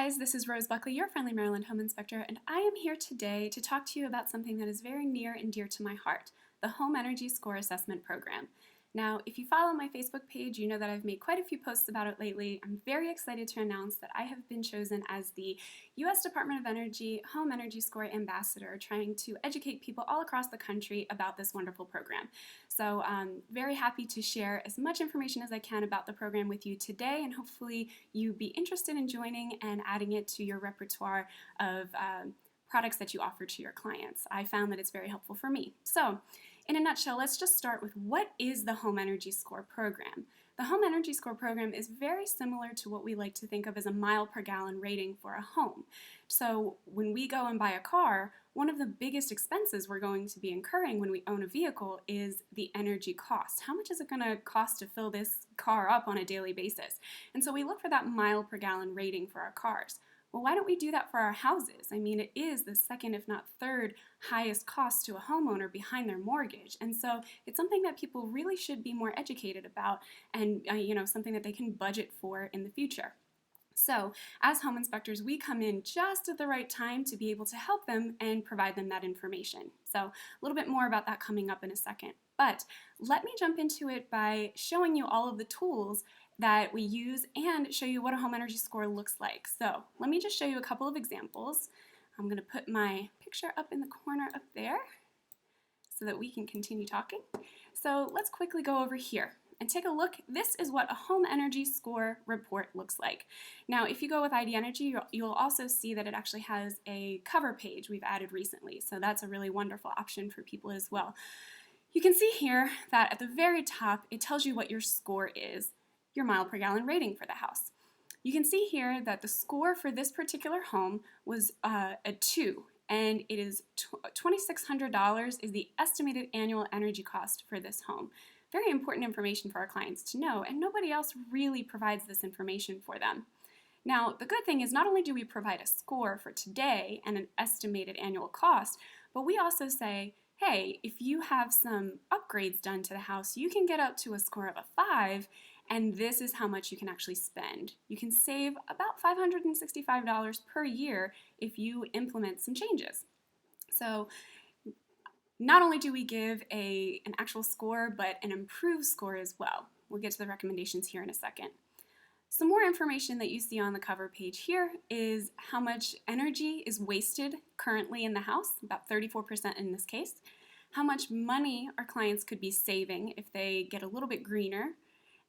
guys, this is Rose Buckley, your friendly Maryland home inspector, and I am here today to talk to you about something that is very near and dear to my heart, the Home Energy Score Assessment Program. Now, if you follow my Facebook page, you know that I've made quite a few posts about it lately. I'm very excited to announce that I have been chosen as the U.S. Department of Energy Home Energy Score Ambassador, trying to educate people all across the country about this wonderful program. So I'm very happy to share as much information as I can about the program with you today, and hopefully you be interested in joining and adding it to your repertoire of products that you offer to your clients. I found that it's very helpful for me. So, in a nutshell, let's just start with what is the Home Energy Score program. The Home Energy Score program is very similar to what we like to think of as a mile per gallon rating for a home. So when we go and buy a car, one of the biggest expenses we're going to be incurring when we own a vehicle is the energy cost. How much is it going to cost to fill this car up on a daily basis? And so we look for that mile per gallon rating for our cars. Well, why don't we do that for our houses? I mean, it is the second, if not third, highest cost to a homeowner behind their mortgage. And so it's something that people really should be more educated about and, something that they can budget for in the future. So as home inspectors, we come in just at the right time to be able to help them and provide them that information. So a little bit more about that coming up in a second. But let me jump into it by showing you all of the tools that we use and show you what a home energy score looks like. So let me just show you a couple of examples. I'm going to put my picture up in the corner up there so that we can continue talking. So let's quickly go over here and take a look. This is what a home energy score report looks like. Now, if you go with ID Energy, you'll also see that it actually has a cover page we've added recently. So that's a really wonderful option for people as well. You can see here that at the very top, it tells you what your score is, your mile per gallon rating for the house. You can see here that the score for this particular home was a 2, and it is $2,600 is the estimated annual energy cost for this home. Very important information for our clients to know, and nobody else really provides this information for them. Now, the good thing is not only do we provide a score for today and an estimated annual cost, but we also say, hey, if you have some upgrades done to the house, you can get up to a score of a 5, and this is how much you can actually spend. You can save about $565 per year if you implement some changes. So not only do we give an actual score, but an improved score as well. We'll get to the recommendations here in a second. Some more information that you see on the cover page here is how much energy is wasted currently in the house, about 34% in this case, how much money our clients could be saving if they get a little bit greener,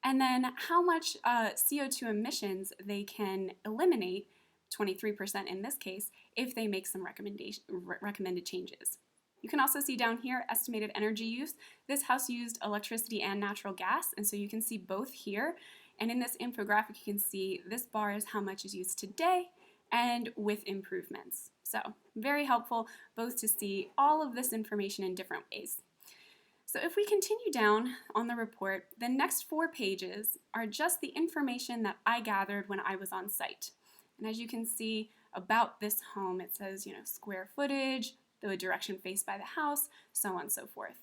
and then how much CO2 emissions they can eliminate, 23% in this case, if they make some recommended changes. You can also see down here estimated energy use. This house used electricity and natural gas, and so you can see both here. And in this infographic, you can see this bar is how much is used today and with improvements. So very helpful both to see all of this information in different ways. So if we continue down on the report, the next 4 pages are just the information that I gathered when I was on site. And as you can see about this home, it says, square footage, the direction faced by the house, so on and so forth.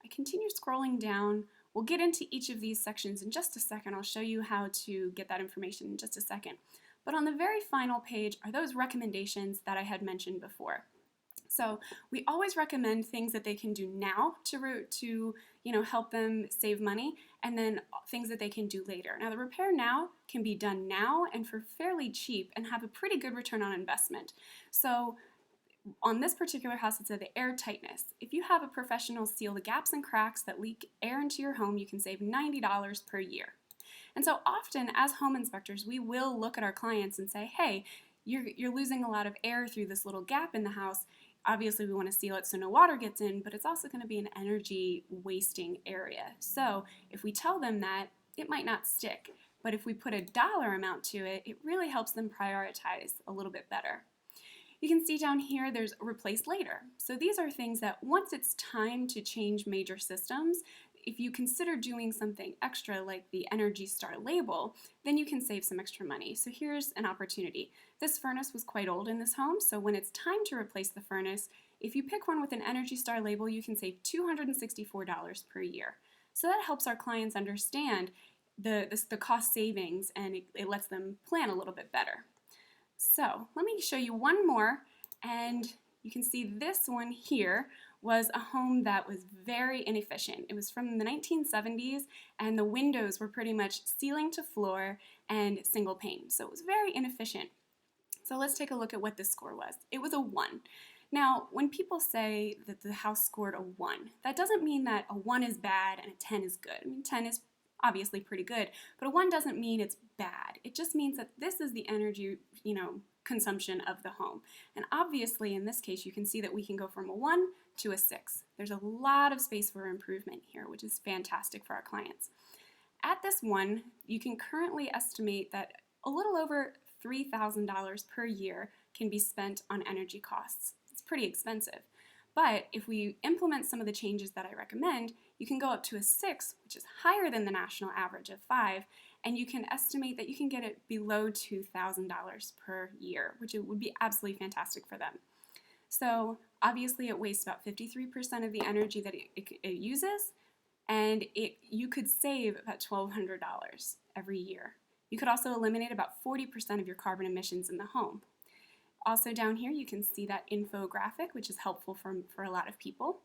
I continue scrolling down. We'll get into each of these sections in just a second. I'll show you how to get that information in just a second. But on the very final page are those recommendations that I had mentioned before. So we always recommend things that they can do now to help them save money, and then things that they can do later. Now the repair now can be done now and for fairly cheap and have a pretty good return on investment. So on this particular house, it said the air tightness. If you have a professional seal the gaps and cracks that leak air into your home, you can save $90 per year. And so often as home inspectors, we will look at our clients and say, hey, you're losing a lot of air through this little gap in the house. Obviously, we want to seal it so no water gets in, but it's also going to be an energy wasting area. So if we tell them that, it might not stick. But if we put a dollar amount to it, it really helps them prioritize a little bit better. You can see down here there's replace later. So these are things that once it's time to change major systems, if you consider doing something extra like the Energy Star label, then you can save some extra money. So here's an opportunity. This furnace was quite old in this home, so when it's time to replace the furnace, if you pick one with an Energy Star label, you can save $264 per year. So that helps our clients understand the cost savings, and it lets them plan a little bit better. So let me show you one more, and you can see this one here was a home that was very inefficient. It was from the 1970s, and the windows were pretty much ceiling to floor and single pane. So it was very inefficient. So let's take a look at what this score was. It was a 1. Now, when people say that the house scored a 1, that doesn't mean that a 1 is bad and a 10 is good. I mean, 10 is obviously pretty good, but a 1 doesn't mean it's bad. It just means that this is the energy, consumption of the home. And obviously, in this case, you can see that we can go from a 1 to a 6. There's a lot of space for improvement here, which is fantastic for our clients. At this 1, you can currently estimate that a little over $3,000 per year can be spent on energy costs. It's pretty expensive. But if we implement some of the changes that I recommend, you can go up to a 6, which is higher than the national average of 5, and you can estimate that you can get it below $2,000 per year, which would be absolutely fantastic for them. So obviously it wastes about 53% of the energy that it uses, and you could save about $1,200 every year. You could also eliminate about 40% of your carbon emissions in the home. Also down here you can see that infographic, which is helpful for a lot of people.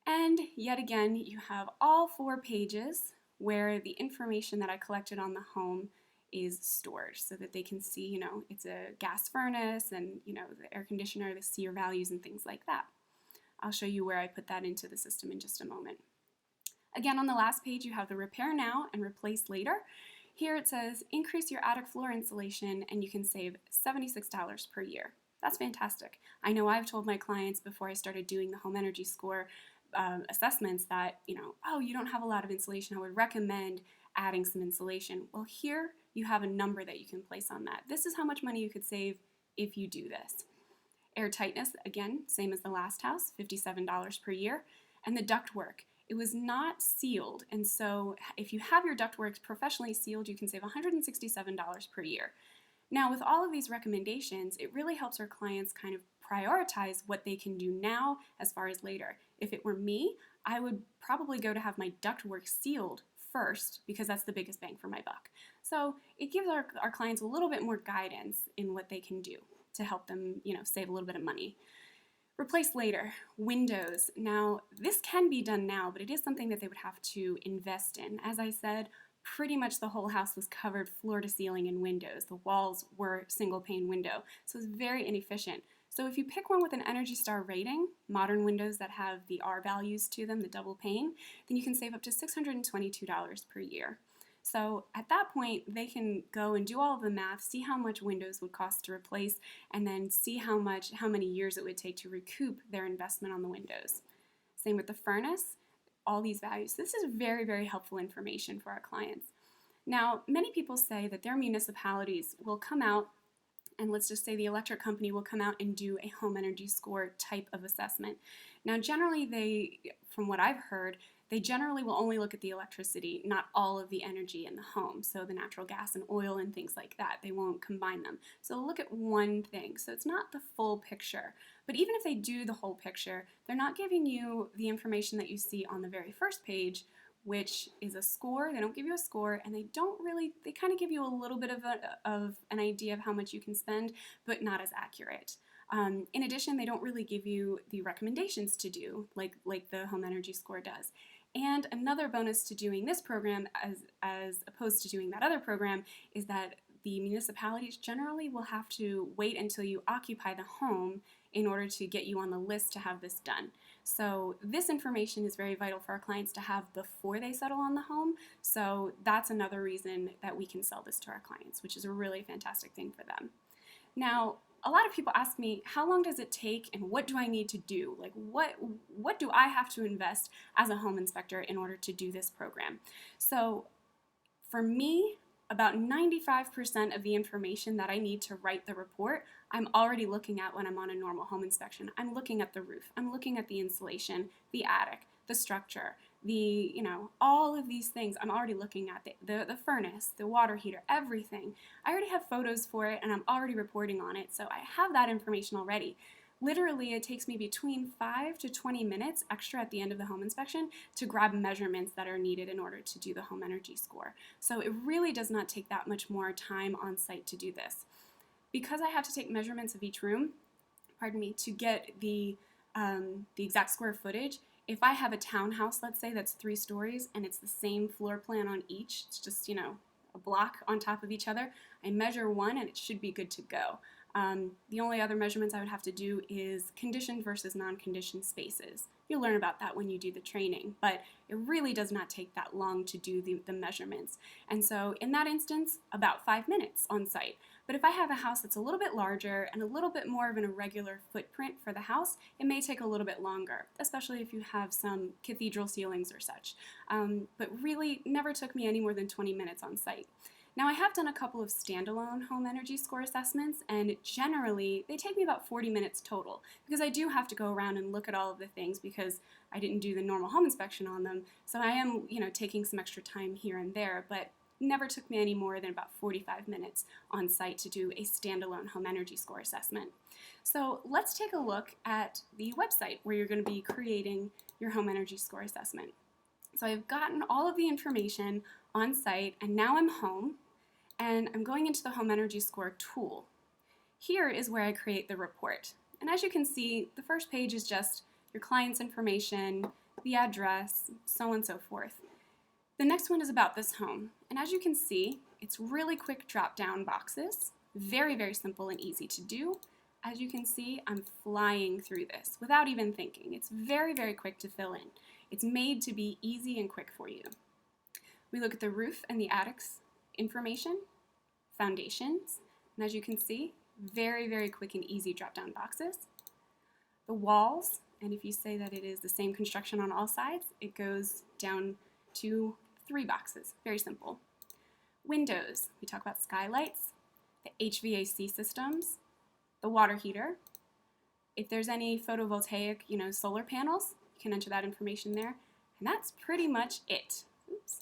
And yet again, you have all 4 pages where the information that I collected on the home is stored so that they can see, it's a gas furnace and, the air conditioner, the SEER values and things like that. I'll show you where I put that into the system in just a moment. Again, on the last page, you have the repair now and replace later. Here it says increase your attic floor insulation and you can save $76 per year. That's fantastic. I know I've told my clients before I started doing the Home Energy Score assessments that, oh, you don't have a lot of insulation. I would recommend adding some insulation. Well, here you have a number that you can place on that. This is how much money you could save if you do this. Air tightness, again, same as the last house, $57 per year. And the ductwork, it was not sealed. And so if you have your ductwork professionally sealed, you can save $167 per year. Now, with all of these recommendations, it really helps our clients kind of prioritize what they can do now as far as later. If it were me, I would probably go to have my ductwork sealed first because that's the biggest bang for my buck. So it gives our clients a little bit more guidance in what they can do to help them, save a little bit of money. Replace later, windows. Now, this can be done now, but it is something that they would have to invest in. As I said, pretty much the whole house was covered floor to ceiling in windows. The walls were single pane window, so it was very inefficient. So if you pick one with an Energy Star rating, modern windows that have the R values to them, the double pane, then you can save up to $622 per year. So at that point, they can go and do all of the math, see how much windows would cost to replace, and then see how many years it would take to recoup their investment on the windows. Same with the furnace, all these values. This is very, very helpful information for our clients. Now, many people say that their municipalities will come out, and let's just say the electric company will come out and do a home energy score type of assessment. Now, generally from what I've heard, they generally will only look at the electricity, not all of the energy in the home, so the natural gas and oil and things like that. They won't combine them. So they'll look at one thing. So it's not the full picture. But even if they do the whole picture, they're not giving you the information that you see on the very first page, which is a score. They don't give you a score, and they kind of give you a little bit of an idea of how much you can spend, but not as accurate. In addition, they don't really give you the recommendations to do, like the Home Energy Score does. And another bonus to doing this program as opposed to doing that other program is that the municipalities generally will have to wait until you occupy the home in order to get you on the list to have this done. So this information is very vital for our clients to have before they settle on the home. So that's another reason that we can sell this to our clients, which is a really fantastic thing for them. Now, a lot of people ask me, how long does it take and what do I need to do? Like what do I have to invest as a home inspector in order to do this program? So for me, about 95% of the information that I need to write the report, I'm already looking at when I'm on a normal home inspection. I'm looking at the roof, I'm looking at the insulation, the attic, the structure, all of these things. I'm already looking at the furnace, the water heater, everything. I already have photos for it and I'm already reporting on it, so I have that information already. Literally, it takes me between 5 to 20 minutes extra at the end of the home inspection to grab measurements that are needed in order to do the home energy score. So it really does not take that much more time on site to do this. because I have to take measurements of each room, pardon me, to get the exact square footage, if I have a townhouse, let's say, that's 3 stories and it's the same floor plan on each, it's just, you know, a block on top of each other, I measure one and it should be good to go. The only other measurements I would have to do is conditioned versus non-conditioned spaces. You'll learn about that when you do the training, but it really does not take that long to do the measurements. And so in that instance, about 5 minutes on site. But if I have a house that's a little bit larger and a little bit more of an irregular footprint for the house, it may take a little bit longer, especially if you have some cathedral ceilings or such. But really never took me any more than 20 minutes on site. Now, I have done a couple of standalone home energy score assessments, and generally they take me about 40 minutes total, because I do have to go around and look at all of the things because I didn't do the normal home inspection on them. So I am, you know, taking some extra time here and there, but never took me any more than about 45 minutes on site to do a standalone home energy score assessment. So let's take a look at the website where you're going to be creating your home energy score assessment. So I've gotten all of the information on site, and now I'm home, and I'm going into the Home Energy Score tool. Here is where I create the report. And as you can see, the first page is just your client's information, the address, so on and so forth. The next one is about this home. And as you can see, it's really quick drop-down boxes, very, very simple and easy to do. As you can see, I'm flying through this without even thinking. It's very, very quick to fill in. It's made to be easy and quick for you. We look at the roof and the attic's information, foundations, and as you can see, very, very quick and easy drop-down boxes. The walls, and if you say that it is the same construction on all sides, it goes down to 3 boxes, very simple. Windows, we talk about skylights, the HVAC systems, the water heater. If there's any photovoltaic, you know, solar panels, you can enter that information there, and that's pretty much it. Oops.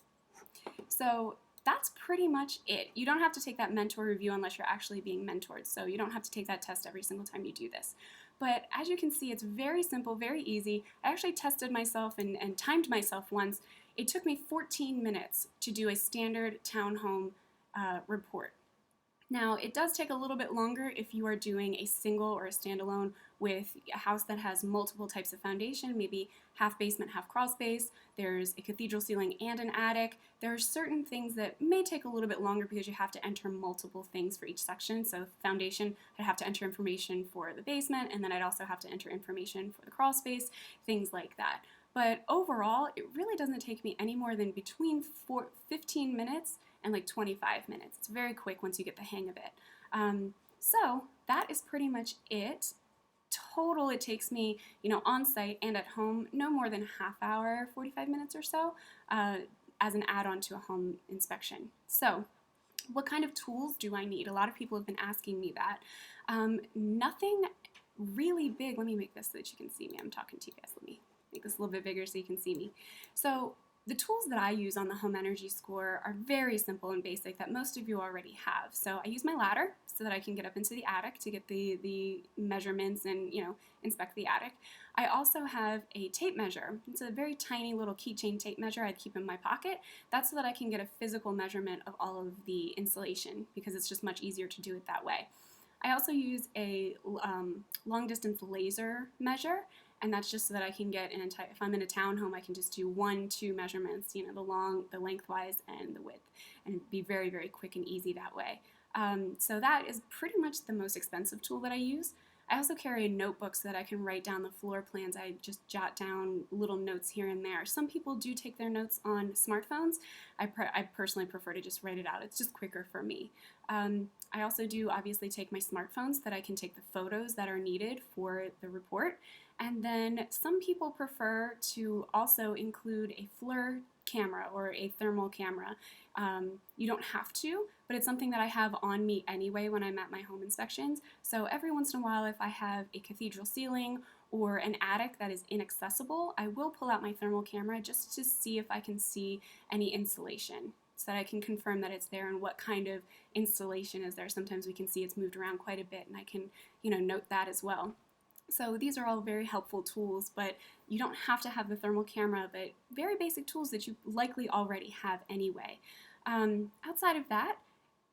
So that's pretty much it. You don't have to take that mentor review unless you're actually being mentored, so you don't have to take that test every single time you do this. But as you can see, it's very simple, very easy. I actually tested myself and timed myself once. It took me 14 minutes to do a standard townhome report. Now, it does take a little bit longer if you are doing a single or a standalone with a house that has multiple types of foundation, maybe half basement, half crawl space. There's a cathedral ceiling and an attic. There are certain things that may take a little bit longer because you have to enter multiple things for each section. So foundation, I'd have to enter information for the basement, and then I'd also have to enter information for the crawl space, things like that. But overall, it really doesn't take me any more than between 15 minutes and like 25 minutes. It's very quick once you get the hang of it. So that is pretty much it. Total, it takes me, you know, on site and at home, no more than half hour, 45 minutes or so, as an add-on to a home inspection. So what kind of tools do I need? A lot of people have been asking me that. Nothing really big. Let me make this so that you can see me. I'm talking to you guys. Let me make this a little bit bigger so you can see me. So the tools that I use on the Home Energy Score are very simple and basic that most of you already have. So I use my ladder so that I can get up into the attic to get the measurements and, you know, inspect the attic. I also have a tape measure. It's a very tiny little keychain tape measure I keep in my pocket. That's so that I can get a physical measurement of all of the insulation because it's just much easier to do it that way. I also use a long distance laser measure, and that's just so that I can get if I'm in a townhome, I can just do 1, 2 measurements, you know, the lengthwise and the width, and be very, very quick and easy that way. So that is pretty much the most expensive tool that I use. I also carry a notebook so that I can write down the floor plans. I just jot down little notes here and there. Some people do take their notes on smartphones. I personally prefer to just write it out. It's just quicker for me. I also do obviously take my smartphone so that I can take the photos that are needed for the report. And then some people prefer to also include a FLIR camera or a thermal camera. You don't have to, but it's something that I have on me anyway when I'm at my home inspections. So every once in a while, if I have a cathedral ceiling or an attic that is inaccessible, I will pull out my thermal camera just to see if I can see any insulation, so that I can confirm that it's there and what kind of installation is there. Sometimes we can see it's moved around quite a bit, and I can, you know, note that as well. So these are all very helpful tools, but you don't have to have the thermal camera, but very basic tools that you likely already have anyway. Outside of that,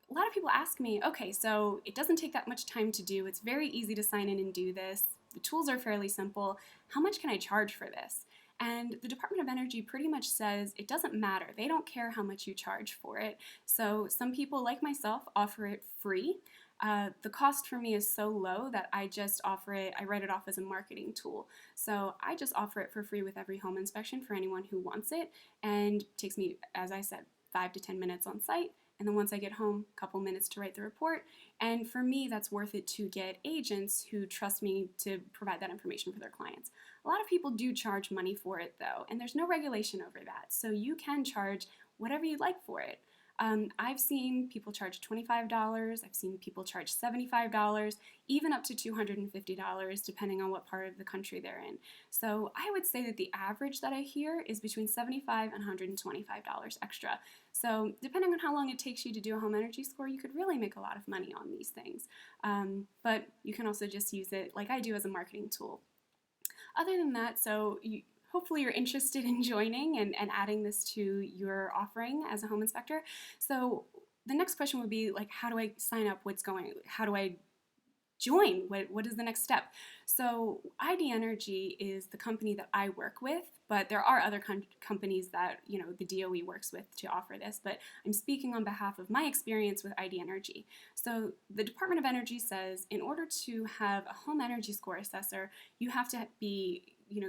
a lot of people ask me, okay, so it doesn't take that much time to do. It's very easy to sign in and do this. The tools are fairly simple. How much can I charge for this? And the Department of Energy pretty much says it doesn't matter. They don't care how much you charge for it. So some people, like myself, offer it free. The cost for me is so low that I just offer it, I write it off as a marketing tool. So I just offer it for free with every home inspection for anyone who wants it, and it takes me, as I said, 5 to 10 minutes on site. And then once I get home, a couple minutes to write the report. And for me, that's worth it to get agents who trust me to provide that information for their clients. A lot of people do charge money for it though, and there's no regulation over that. So you can charge whatever you'd like for it. I've seen people charge $25, I've seen people charge $75, even up to $250, depending on what part of the country they're in. So I would say that the average that I hear is between $75 and $125 extra. So depending on how long it takes you to do a home energy score, you could really make a lot of money on these things. But you can also just use it, like I do, as a marketing tool. Other than that, hopefully you're interested in joining and adding this to your offering as a home inspector. So the next question would be, like, how do I sign up? How do I join? What is the next step? So ID Energy is the company that I work with, but there are other companies that the DOE works with to offer this, but I'm speaking on behalf of my experience with ID Energy. So the Department of Energy says in order to have a home energy score assessor, you have to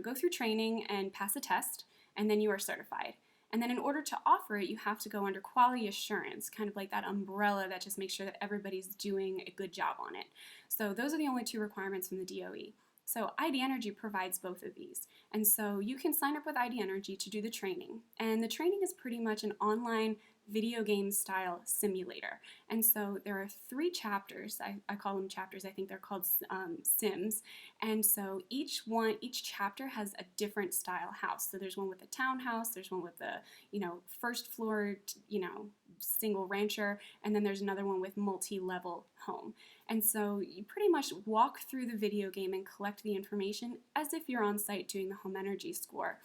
go through training and pass a test, and then you are certified. And then in order to offer it, you have to go under quality assurance, kind of like that umbrella that just makes sure that everybody's doing a good job on it. So those are the only two requirements from the DOE. So ID Energy provides both of these. And so you can sign up with ID Energy to do the training. And the training is pretty much an online video game style simulator. And so there are 3 chapters. I call them chapters. I think they're called sims. And so each chapter has a different style house. So there's one with a townhouse, there's one with a first floor single rancher, and then there's another one with multi-level home. And so you pretty much walk through the video game and collect the information as if you're on site doing the home energy score.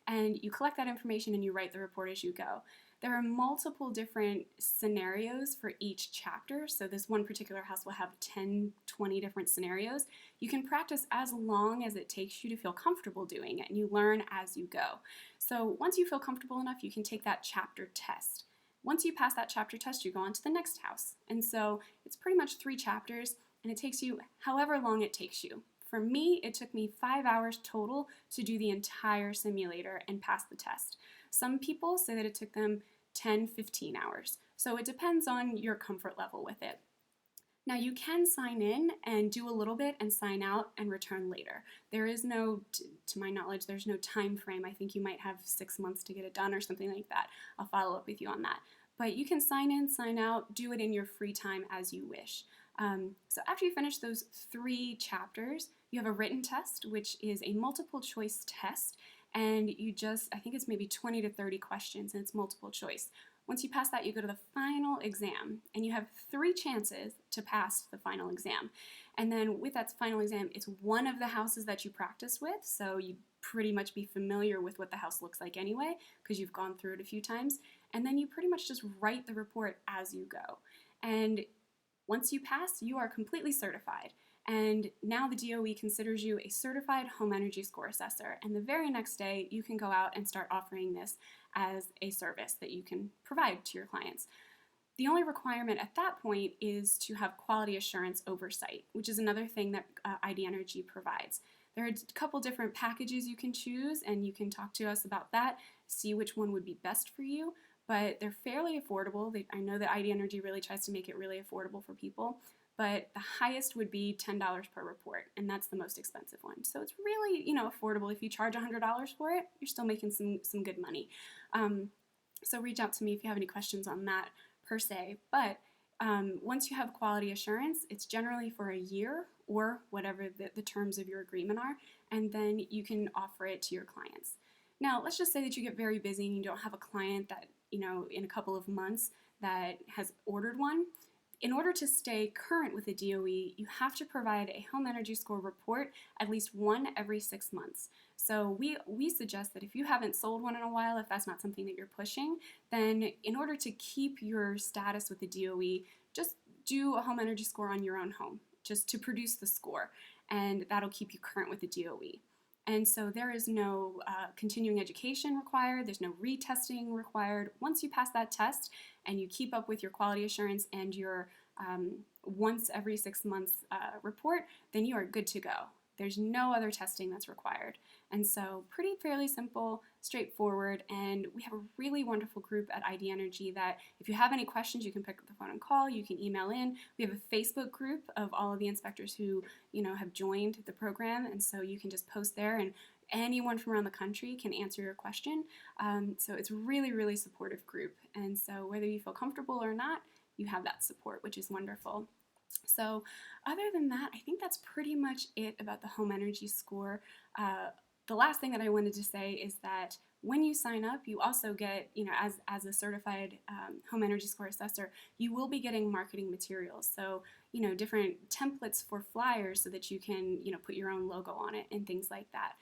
And you collect that information and you write the report as you go. There are multiple different scenarios for each chapter, so this one particular house will have 10, 20 different scenarios. You can practice as long as it takes you to feel comfortable doing it, and you learn as you go. So once you feel comfortable enough, you can take that chapter test. Once you pass that chapter test, you go on to the next house. And so it's pretty much 3 chapters, and it takes you however long it takes you. For me, it took me 5 hours total to do the entire simulator and pass the test. Some people say that it took them 10, 15 hours. So it depends on your comfort level with it. Now you can sign in and do a little bit and sign out and return later. There is no, to my knowledge, there's no time frame. I think you might have 6 months to get it done or something like that. I'll follow up with you on that. But you can sign in, sign out, do it in your free time as you wish. So after you finish those 3 chapters, you have a written test, which is a multiple choice test. And I think it's maybe 20 to 30 questions, and it's multiple choice. Once you pass that, you go to the final exam, and you have 3 chances to pass the final exam. And then with that final exam, it's one of the houses that you practice with, so you pretty much be familiar with what the house looks like anyway, because you've gone through it a few times. And then you pretty much just write the report as you go. And once you pass, you are completely certified. And now the DOE considers you a certified home energy score assessor. And the very next day, you can go out and start offering this as a service that you can provide to your clients. The only requirement at that point is to have quality assurance oversight, which is another thing that ID Energy provides. There are a couple different packages you can choose, and you can talk to us about that, see which one would be best for you. But they're fairly affordable. I know that ID Energy really tries to make it really affordable for people. But the highest would be $10 per report, and that's the most expensive one. So it's really, affordable. If you charge $100 for it, you're still making some good money. So reach out to me if you have any questions on that per se. But once you have quality assurance, it's generally for a year or whatever the terms of your agreement are, and then you can offer it to your clients. Now, let's just say that you get very busy and you don't have a client that, in a couple of months that has ordered one. In order to stay current with the DOE, you have to provide a home energy score report at least one every 6 months. So we suggest that if you haven't sold one in a while, if that's not something that you're pushing, then in order to keep your status with the DOE, do a home energy score on your own home just to produce the score, and that'll keep you current with the DOE. And so there is no continuing education required, there's no retesting required. Once you pass that test and you keep up with your quality assurance and your once every 6 months report, then you are good to go. There's no other testing that's required. And so fairly simple, straightforward, and we have a really wonderful group at ID Energy that if you have any questions, you can pick up the phone and call, you can email in. We have a Facebook group of all of the inspectors who, have joined the program, and so you can just post there and anyone from around the country can answer your question. So it's a really, really supportive group, and so whether you feel comfortable or not, you have that support, which is wonderful. So other than that, I think that's pretty much it about the home energy score. The last thing that I wanted to say is that when you sign up, you also get, as a certified home energy score assessor, you will be getting marketing materials. So, different templates for flyers so that you can, put your own logo on it and things like that.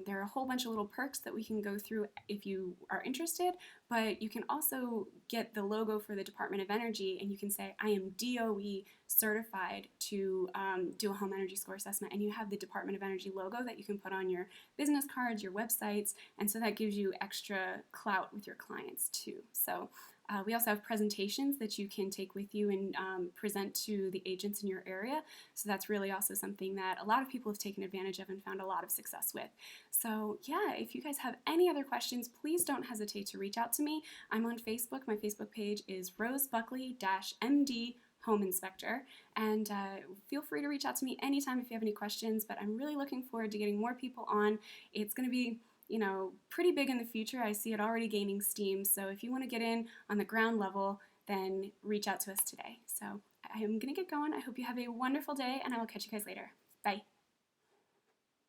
There are a whole bunch of little perks that we can go through if you are interested, but you can also get the logo for the Department of Energy, and you can say, I am DOE certified to do a home energy score assessment, and you have the Department of Energy logo that you can put on your business cards, your websites, and so that gives you extra clout with your clients too. So we also have presentations that you can take with you and present to the agents in your area. So that's really also something that a lot of people have taken advantage of and found a lot of success with. So yeah, if you guys have any other questions, please don't hesitate to reach out to me. I'm on Facebook. My Facebook page is Rose Buckley-MD Home Inspector, and feel free to reach out to me anytime if you have any questions, but I'm really looking forward to getting more people on. It's going to be pretty big in the future. I see it already gaining steam. So if you want to get in on the ground level, then reach out to us today. So I am going to get going. I hope you have a wonderful day, and I will catch you guys later. Bye.